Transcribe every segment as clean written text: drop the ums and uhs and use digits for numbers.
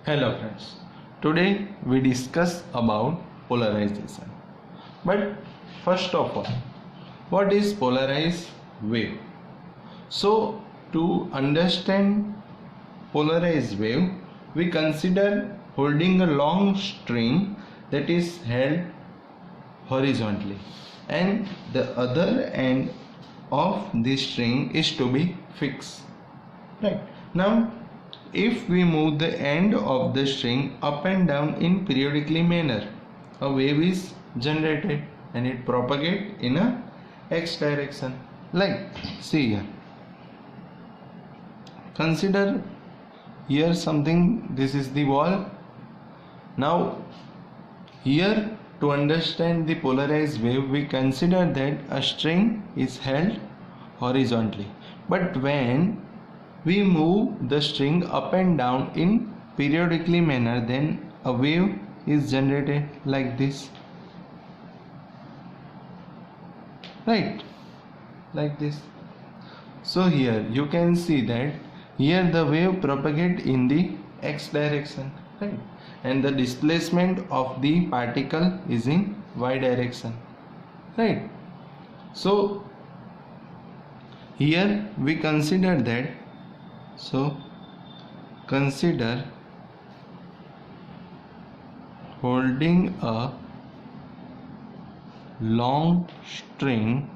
Hello friends, today we discuss about polarization. But first of all, what is polarized wave? So to understand polarized wave, we consider holding a long string that is held horizontally and the other end of this string is to be fixed. Right. Now if we move the end of the string up and down in periodically manner, a wave is generated and it propagates in a x direction. Like, see here. Consider here something, this is the wall. Now here, to understand the polarized wave, we consider that a string is held horizontally. But when we move the string up and down in periodically manner, then a wave is generated like this. Right? Like this. So here you can see that here the wave propagates in the x direction. Right? And the displacement of the particle is in y direction. Right? So here we consider that, so consider holding a long string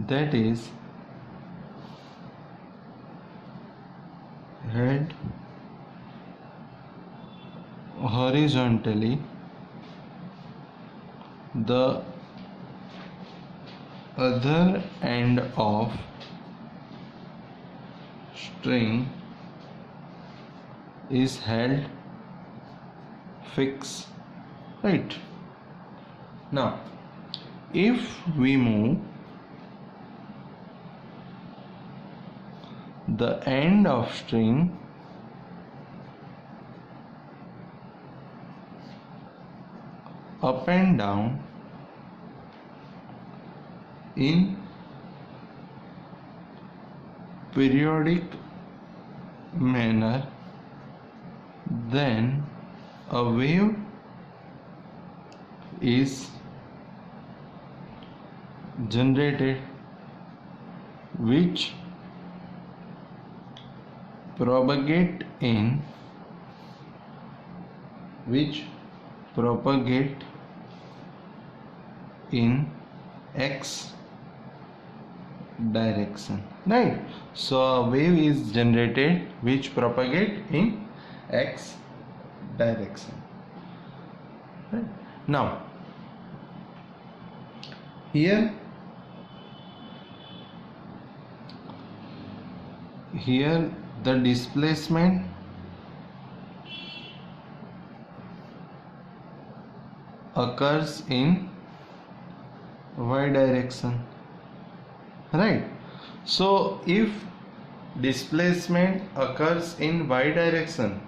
that is held horizontally, the other end of string is held fixed. Right. Now if we move the end of string up and down in periodic manner, then a wave is generated which propagate in x direction. Right. So a wave is generated which propagate in x direction. Right. Now here the displacement occurs in y direction. Right. So if displacement occurs in y direction,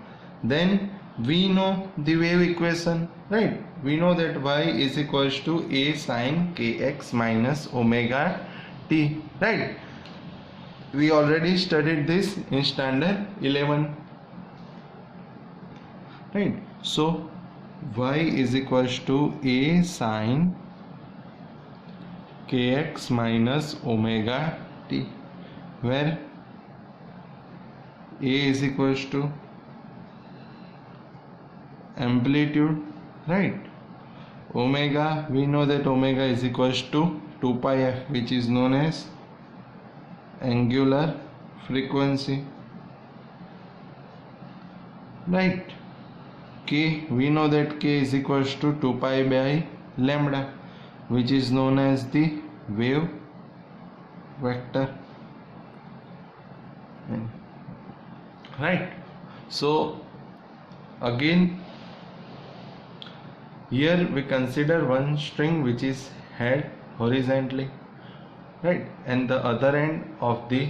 then we know the wave equation. Right. We know that y is equals to a sin kx minus omega t. Right. We already studied this in standard 11. Right. So y is equals to a sin kx minus omega t, where a is equals to amplitude. Right. Omega, we know that omega is equals to 2 pi f, which is known as angular frequency. Right. K, we know that k is equals to 2 pi by lambda, which is known as the wave vector. Right. So again here we consider one string which is held horizontally. Right. And the other end of the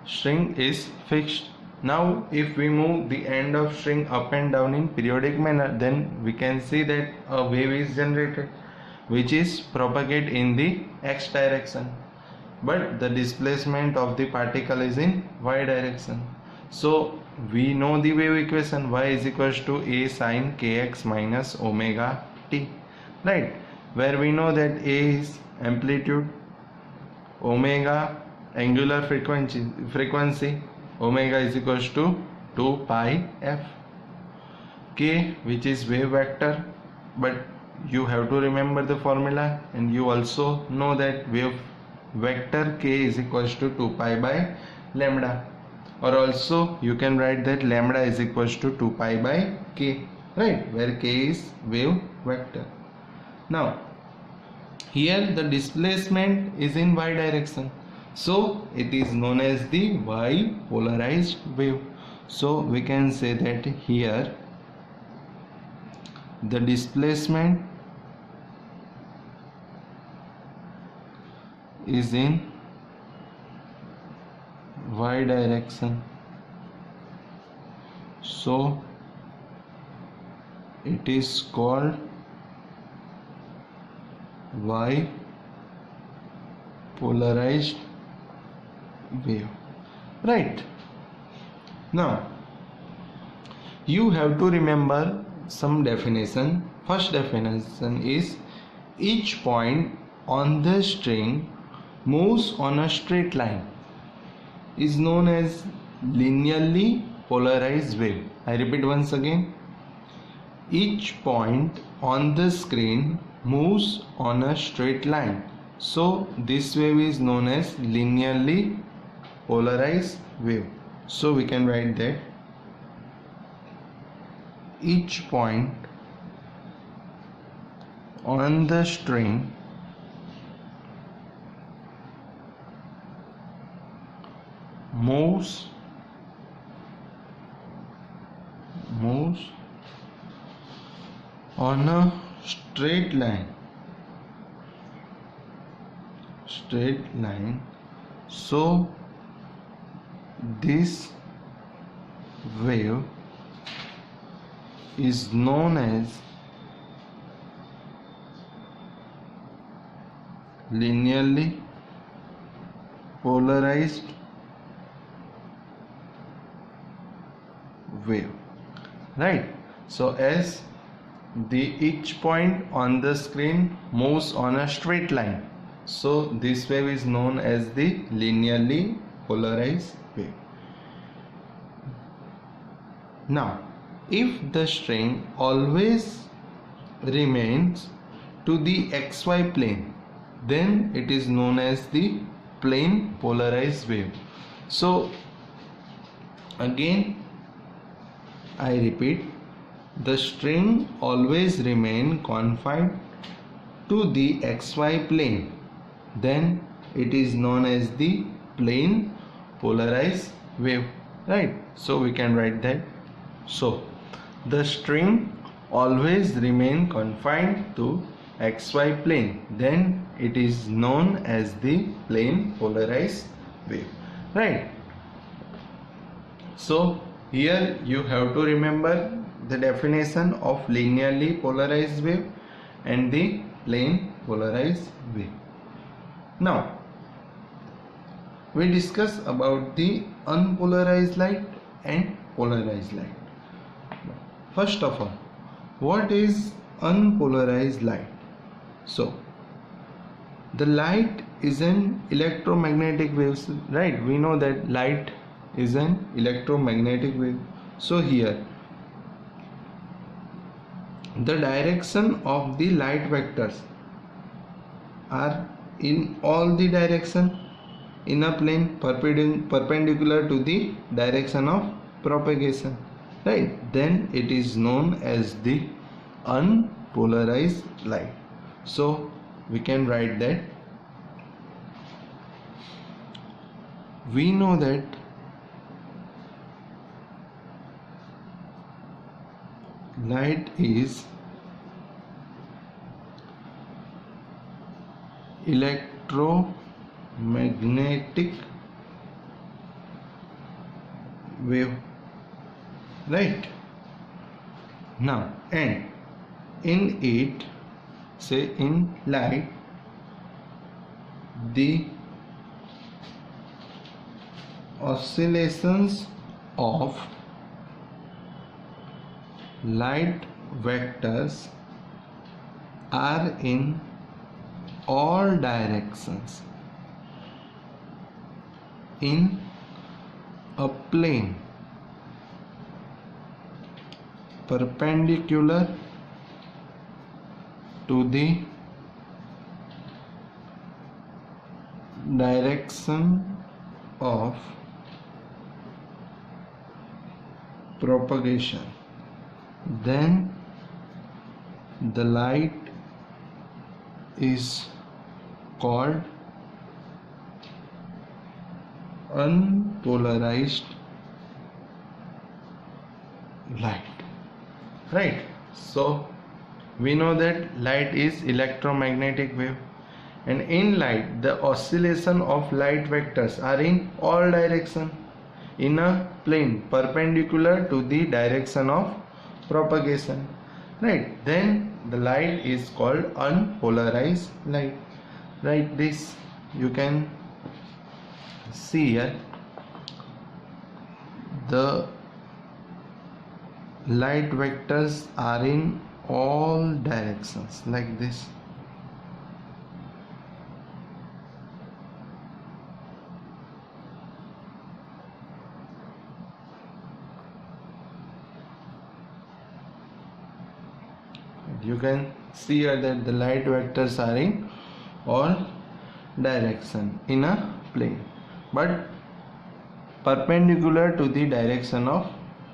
string is fixed. Now if we move the end of string up and down in periodic manner, then we can see that a wave is generated which is propagate in the x direction, but the displacement of the particle is in y direction. So we know the wave equation, y is equals to a sin kx minus omega t, right, where we know that a is amplitude, omega angular frequency, omega is equals to 2 pi f, k which is wave vector, but you have to remember the formula, and you also know that wave vector k is equals to 2 pi by lambda, or also you can write that lambda is equals to 2 pi by k, right, where k is wave vector. Now here the displacement is in y direction, so it is known as the y polarized wave. So we can say that here the displacement is in y direction, so it is called y polarized wave, right. Now you have to remember some definition. First definition is each point on the string moves on a straight line is known as linearly polarized wave. I repeat once again, each point on the screen moves on a straight line, so this wave is known as linearly polarized wave. So we can write that each point on the string moves on a straight line, so this wave is known as linearly polarized wave, right. So as each point on the screen moves on a straight line, so this wave is known as the linearly polarized wave. Now if the string always remains to the xy plane, then it is known as the plane polarized wave. So again I repeat, the string always remain confined to the xy plane, then it is known as the plane polarized wave, right. So we can write that. So the string always remain confined to xy plane, then it is known as the plane polarized wave, right. So here you have to remember the definition of linearly polarized wave and the plane polarized wave. Now we discuss about the unpolarized light and polarized light. First of all, what is unpolarized light? So the light is an electromagnetic wave, right. We know that light is an electromagnetic wave. So here the direction of the light vectors are in all the direction in a plane perpendicular to the direction of propagation, right. Then it is known as the unpolarized light. So we can write that we know that light is electromagnetic wave, right. Now and in it, say in light, the oscillations of light vectors are in all directions in a plane perpendicular to the direction of propagation, then the light is called unpolarized light, right? So we know that light is electromagnetic wave, and in light the oscillation of light vectors are in all direction in a plane perpendicular to the direction of propagation, right? Then the light is called unpolarized light, right? This you can see here, the light vectors are in all directions like this. You can see here that the light vectors are in all direction in a plane but perpendicular to the direction of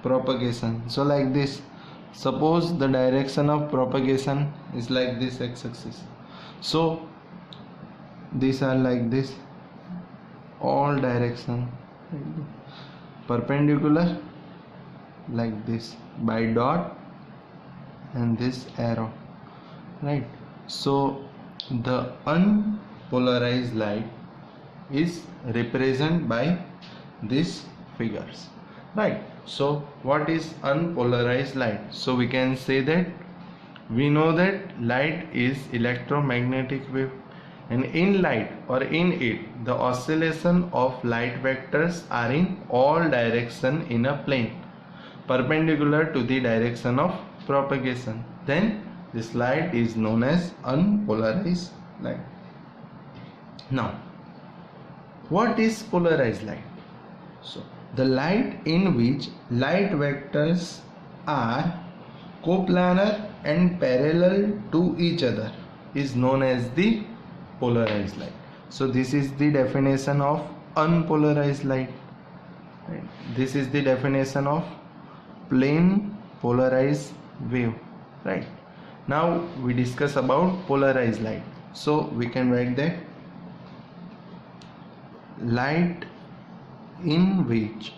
propagation. So like this, suppose the direction of propagation is like this x-axis, so these are like this, all direction perpendicular like this by dot and this arrow, right? So the unpolarized light is represented by these figures, right? So what is unpolarized light? So we can say that we know that light is electromagnetic wave, and in light or in it the oscillation of light vectors are in all direction in a plane perpendicular to the direction of propagation. Then this light is known as unpolarized light. Now what is polarized light? So the light in which light vectors are coplanar and parallel to each other is known as the polarized light. So this is the definition of unpolarized light, right? This is the definition of plane polarized wave, right? Now we discuss about polarized light. So we can write that light in which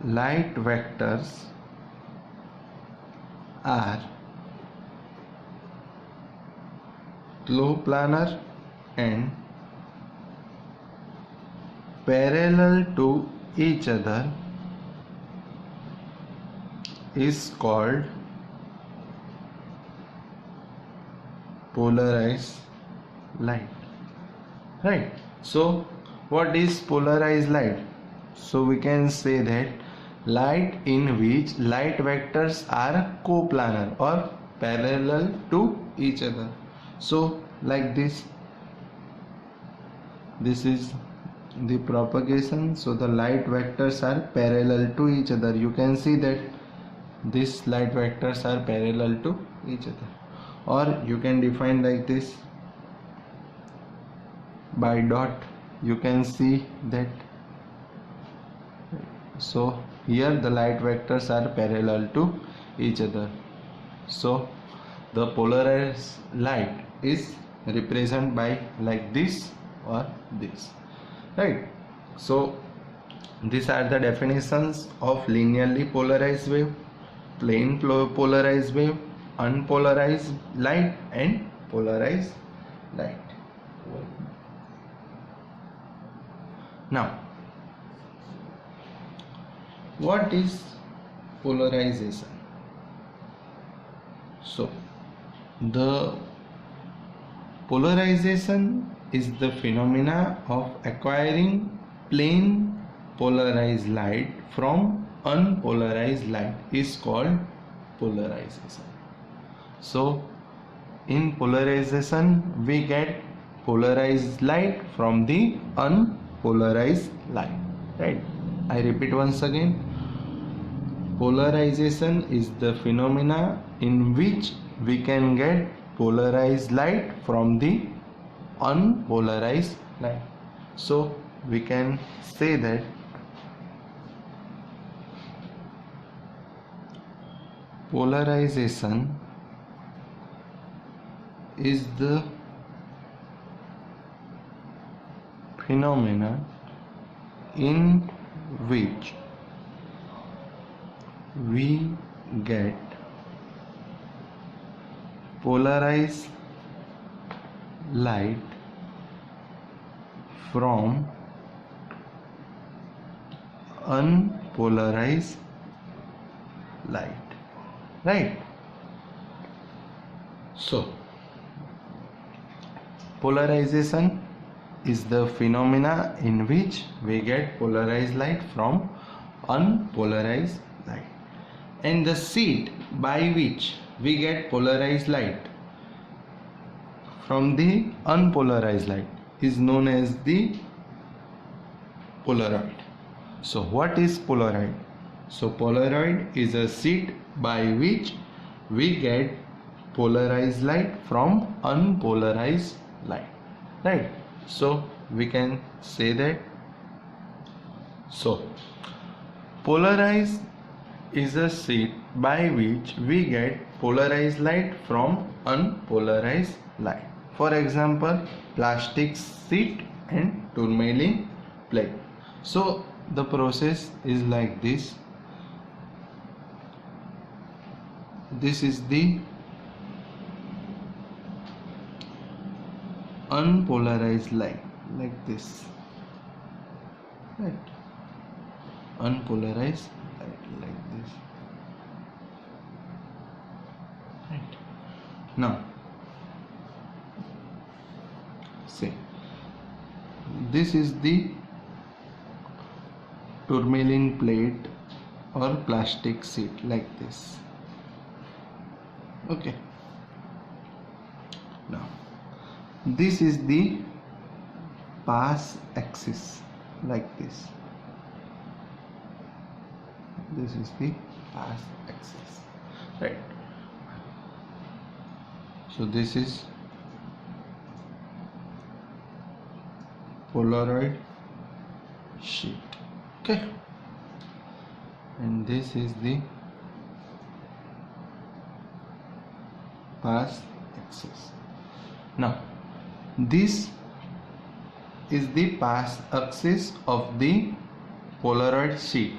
light vectors are coplanar and parallel to each other is called polarized light, right? So what is polarized light? So we can say that light in which light vectors are coplanar or parallel to each other. So like this is the propagation, so the light vectors are parallel to each other. You can see that these light vectors are parallel to each other, or you can define like this by dot. You can see that, so here the light vectors are parallel to each other, so the polarized light is represented by like this or this, right? So these are the definitions of linearly polarized wave, plane polarized wave, unpolarized light and polarized light. Now what is polarization? So the polarization is the phenomena of acquiring plane polarized light from unpolarized light is called polarization. So in polarization we get polarized light from the unpolarized light, right? I repeat once again, polarization is the phenomena in which we can get polarized light from the unpolarized light. So we can say that polarization is the phenomena in which we get polarized light from unpolarized light, right? So polarization is the phenomena in which we get polarized light from unpolarized light, and the sheet by which we get polarized light from the unpolarized light is known as the Polaroid. So what is Polaroid? So Polaroid is a sheet by which we get polarized light from unpolarized light, right? So we can say that, so polarized is a sheet by which we get polarized light from unpolarized light. For example, plastic sheet and tourmaline plate. So the process is like this. This is the unpolarized light, like this, right? Unpolarized light like this, right? Now say this is the tourmaline plate or plastic sheet, like this. Okay, now this is the pass axis, like this. This is the pass axis, right? So this is Polaroid sheet, okay, and this is the pass axis. Now this is the pass axis of the Polaroid sheet,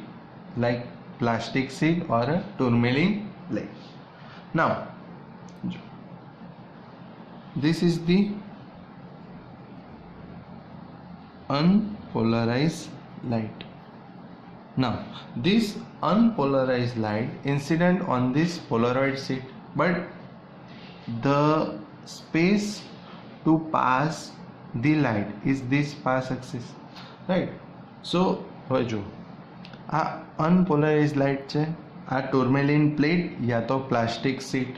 like plastic sheet or a tourmaline plate. Now this is the unpolarized light. Now this unpolarized light incident on this Polaroid sheet, but the space to pass the light is this pass axis, right? So હવે જો આ અનપોલરાઇઝ light છે, આ ટોર્મેલિન plate યા તો plastic sheet.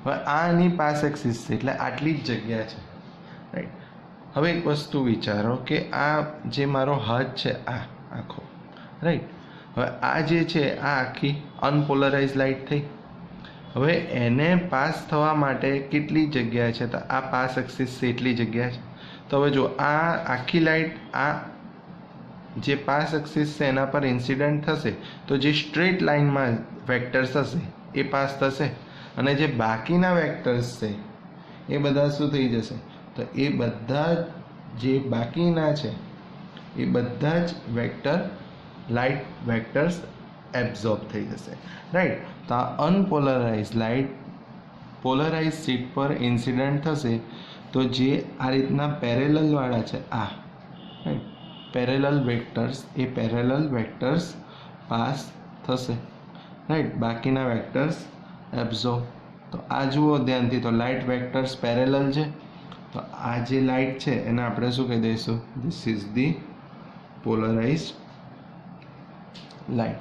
હવે આની pass axis છે એટલે આટલી જ જગ્યા છે, રાઈટ? હવે એક વસ્તુ વિચારો કે આ જે મારો હાથ છે આ આખો, રાઈટ? હવે આ જે છે આ આખી અનપોલરાઇઝ લાઇટ થઈ. હવે એને પાસ થવા માટે કેટલી જગ્યા છે? તો આ પાસ એક્સિસ છે એટલી જગ્યા છે. તો હવે જો આ આખી લાઇટ આ જે પાસ એક્સિસ છે એના પર ઇન્સિડન્ટ થશે તો જે સ્ટ્રેટ લાઇનમાં વેક્ટર્સ હશે એ પાસ થશે, અને જે બાકીના વેક્ટર્સ છે એ બધા શું થઈ જશે? તો એ બધા જે બાકીના છે એ બધા જ વેક્ટર લાઇટ વેક્ટર્સ એબ્ઝોર્બ થઈ જશે, રાઈટ? તો આ અનપોલરાઇઝ લાઇટ પોલરાઇઝ સીટ પર ઇન્સિડન્ટ થશે તો જે આ રીતના પેરેલલવાળા છે આ, રાઈટ, પેરેલલ વેક્ટર્સ, એ પેરેલલ વેક્ટર્સ પાસ થશે, રાઈટ? બાકીના વેક્ટર્સ એબ્ઝોર્બ. તો આ જુઓ ધ્યાનથી, તો લાઇટ વેક્ટર્સ પેરેલલ છે, તો આ જે લાઇટ છે એને આપણે શું કહી દઈશું? This is the polarized light,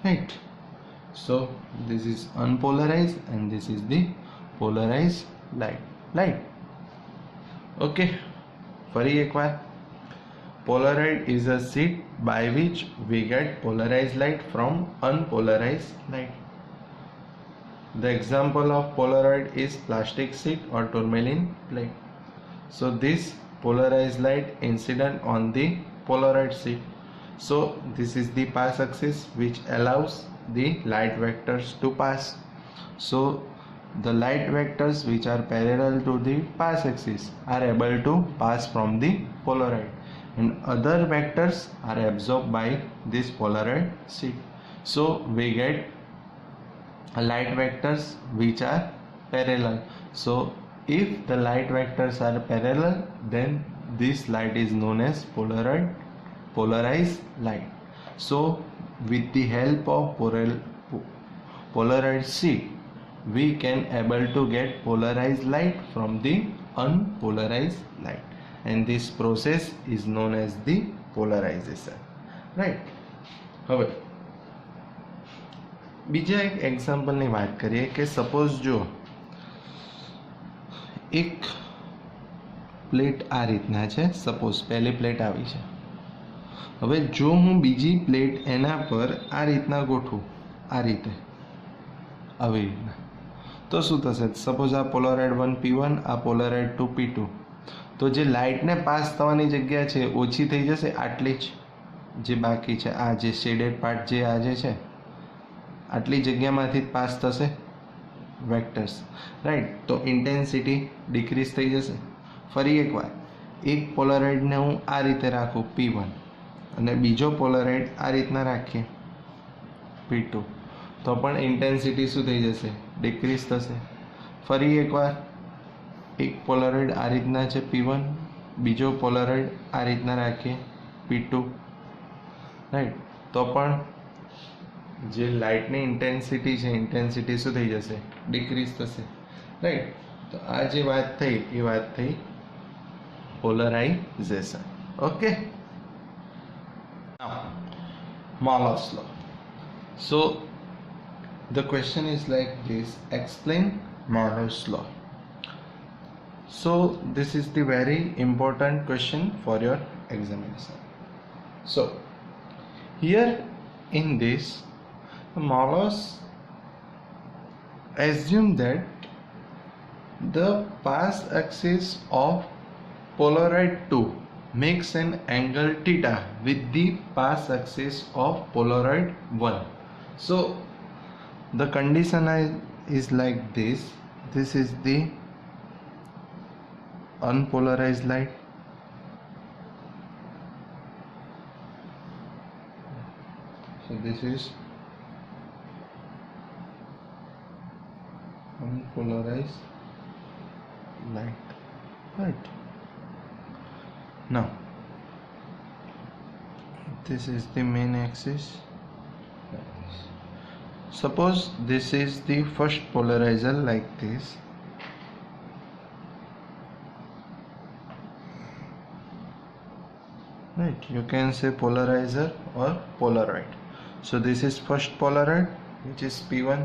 right? So this is unpolarized and this is the polarized light. Okay, ફરી એકવાર, polaroid is a sheet by which we get polarized light from unpolarized light. The example of polaroid is plastic sheet or tourmaline plate. So this polarized light incident on the polaroid sheet. So this is the pass axis which allows the light vectors to pass. So the light vectors which are parallel to the pass axis are able to pass from the polaroid, and other vectors are absorbed by this polaroid sheet. So we get light vectors which are parallel. So if the light vectors are parallel, then this light is known as polarized light. So with the help of polaroid sheet, we can able to get polarized light from the unpolarized light, and this process is known as the polarization, right? હવે બીજા એક એક્ઝામ્પલની વાત કરીએ કે suppose જો એક plate આ રીતના છે, સપોઝ પહેલી પ્લેટ આવી છે. હવે જો હું બીજી પ્લેટ એના પર આ રીતના ગોઠવું, આ રીતે આવી રીતના, તો શું થશે? સપોઝ આ પોલારોઇડ 1 P1, આ પોલારોઇડ 2 P2, તો જે લાઇટને પાસ થવાની જગ્યા છે ઓછી થઈ જશે, આટલી જ જે બાકી છે, આ જે શેડેડ પાર્ટ જે આ જે છે આટલી જગ્યામાંથી જ પાસ થશે વેક્ટર્સ, રાઈટ? તો ઇન્ટેન્સિટી ડિક્રીઝ થઈ જશે. ફરી એકવાર, એક પોલારોઇડને હું આ રીતે રાખું P1 અને બીજો પોલારોઇડ આ રીતના રાખીએ P2, તો પણ ઇન્ટેન્સિટી શું થઈ જશે? ડિક્રીઝ થશે. ફરી એકવાર, એક પોલારોઇડ આ રીતના છે P1, બીજો પોલારોઇડ આ રીતના રાખીએ P2, રાઈટ? તો પણ જે લાઇટની ઇન્ટેન્સિટી છે, ઇન્ટેન્સિટી શું થઈ જશે? ડિક્રીઝ થશે, રાઈટ? તો આ જે વાત થઈ એ વાત થઈ polarization. Okay, Morlow's law. So the question is like this: explain Morlow's law. So this is the very important question for your examination. So here in this, Morlow's assume that the pass axis of Polaroid 2 makes an angle theta with the pass axis of Polaroid 1. So the condition is like this. This is the unpolarized light. So this is unpolarized light, right? Now this is the main axis. Suppose this is the first polarizer like this, right? You can say polarizer or polaroid. So this is first polaroid, which is P1.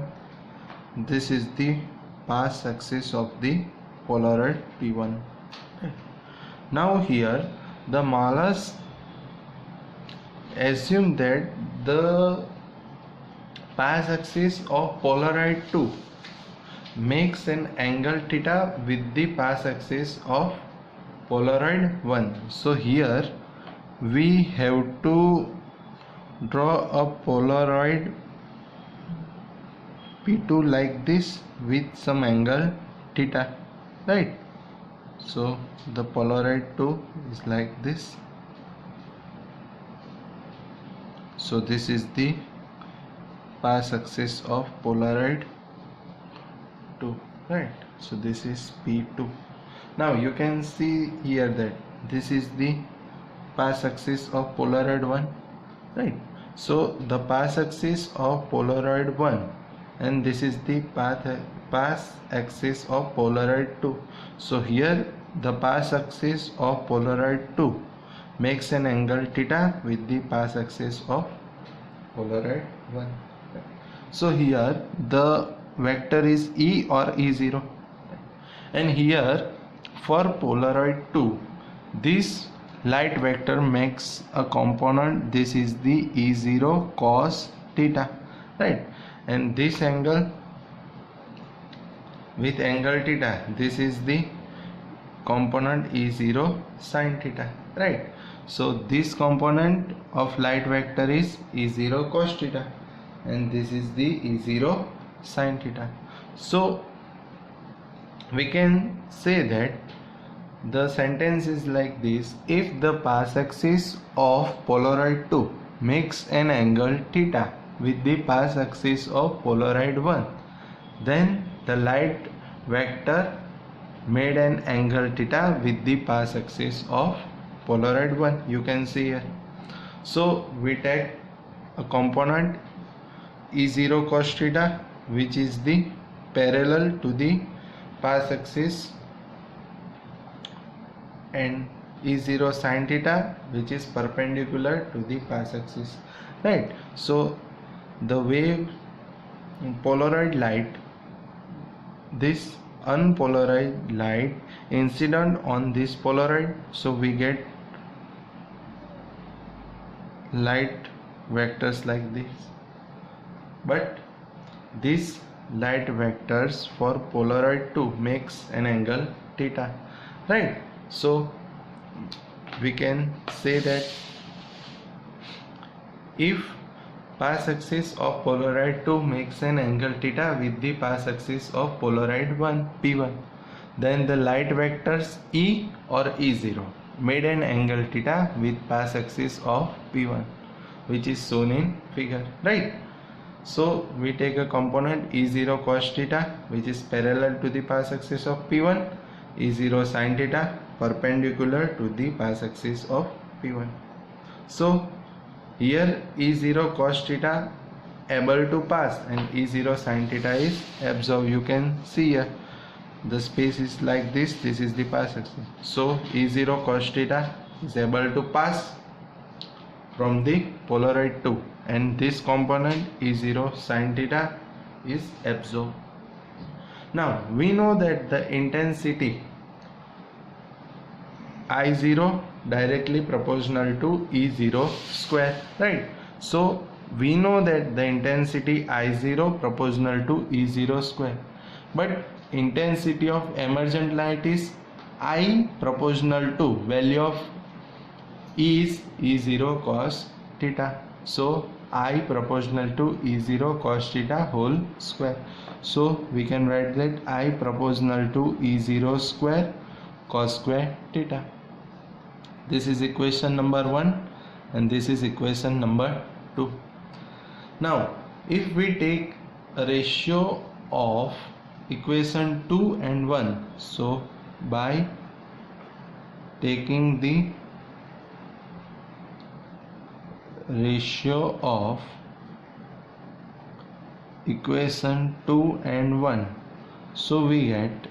This is the pass axis of the polaroid P1. Now here the Morlow's assume that the pass axis of polaroid 2 makes an angle theta with the pass axis of polaroid 1. So here we have to draw a polaroid P2 like this with some angle theta, right? So the polaroid 2 is like this. So this is the pass axis of polaroid 2, right? So this is P2. Now you can see here that this is the pass axis of polaroid 1, right? So the pass axis of polaroid 1 and this is the pass axis of polaroid 2. So here the pass axis of polaroid 2 makes an angle theta with the path axis of Polaroid 1. So here the vector is E or E0, and here for Polaroid 2 this light vector makes a component. This is the E0 cos theta, right? And this angle with angle theta, this is the component E0 sin theta, right? So this component of light vector is E0 cos theta, and this is the E0 sin theta. So we can say that the sentence is like this: if the path axis of Polaroid 2 makes an angle theta with the path axis of Polaroid 1, then the light vector made an angle theta with the path axis of Polaroid 1. You can see here. So we take a component E0 cos theta, which is the parallel to the path axis, and E0 sin theta, which is perpendicular to the path axis, right? So the wave Polaroid light, this unpolarized light incident on this Polaroid, so we get light vectors like this. But these light vectors for Polaroid 2 makes an angle theta, right? So we can say that if path axis of Polaroid 2 makes an angle theta with the path axis of Polaroid 1 P1, then the light vectors E or E0 made an angle theta with path axis of P1, which is shown in figure, right? So we take a component E0 cos theta, which is parallel to the path axis of P1, E0 sin theta perpendicular to the path axis of P1. So here E0 cos theta able to pass and E0 sin theta is absorbed. You can see here the space is like this. This is the path axis. So E0 cos theta is able to pass from the Polaroid 2, and this component E0 sin theta is absorbed. Now we know that the intensity I0 directly proportional to E0 square, right? So we know that the intensity I0 proportional to E0 square, but intensity of emergent light is I proportional to value of E is E0 cos theta. So I proportional to E0 cos theta whole square. So we can write that I proportional to E0 square cos square theta. This is equation number 1 and this is equation number 2. Now if we take a ratio of equation 2 and 1, so by taking the ratio of equation 2 and 1, so we get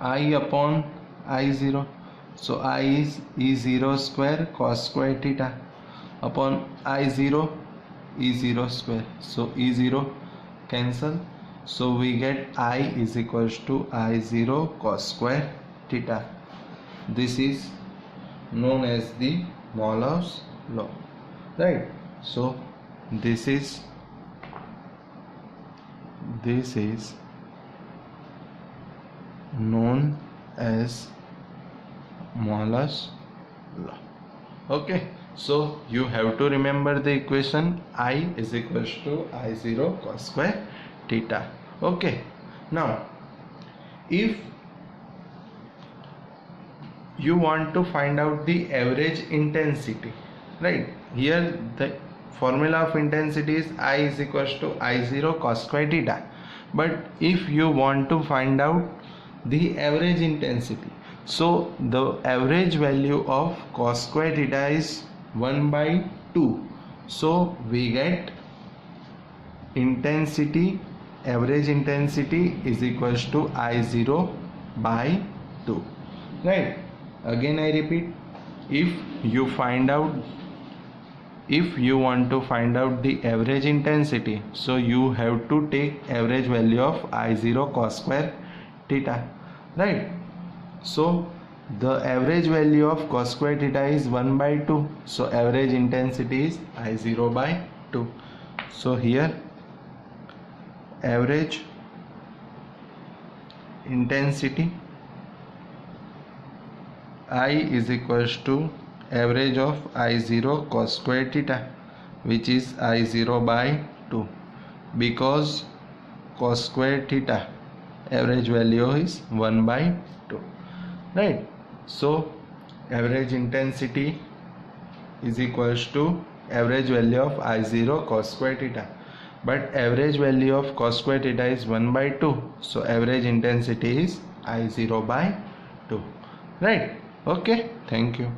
I upon I0. So I is E0 square cos square theta upon I0 E0 square. So E0 cancel. So we get I is equals to I0 cos square theta. This is known as the Moore's law, right? So this is known as Moore's law. Okay, so you have to remember the equation I is equals to I0 cos square theta. Okay, now if you want to find out the average intensity, right? Here the formula of intensity is I is equals to I0 cos square theta. But if you want to find out the average intensity, so the average value of cos square theta is 1 by 2. So we get intensity, average intensity is equals to I0 by 2, right? Again I repeat, if you want to find out the average intensity, so you have to take average value of I0 cos square theta, right? So the average value of cos square theta is 1 by 2, so average intensity is I0 by 2. So here average intensity I is equals to average of I0 cos square theta, which is I0 by 2, because cos square theta average value is 1 by 2, right? So average intensity is equals to average value of I0 cos square theta, but average value of cos square theta is 1 by 2, so average intensity is I0 by 2, right? Okay, thank you.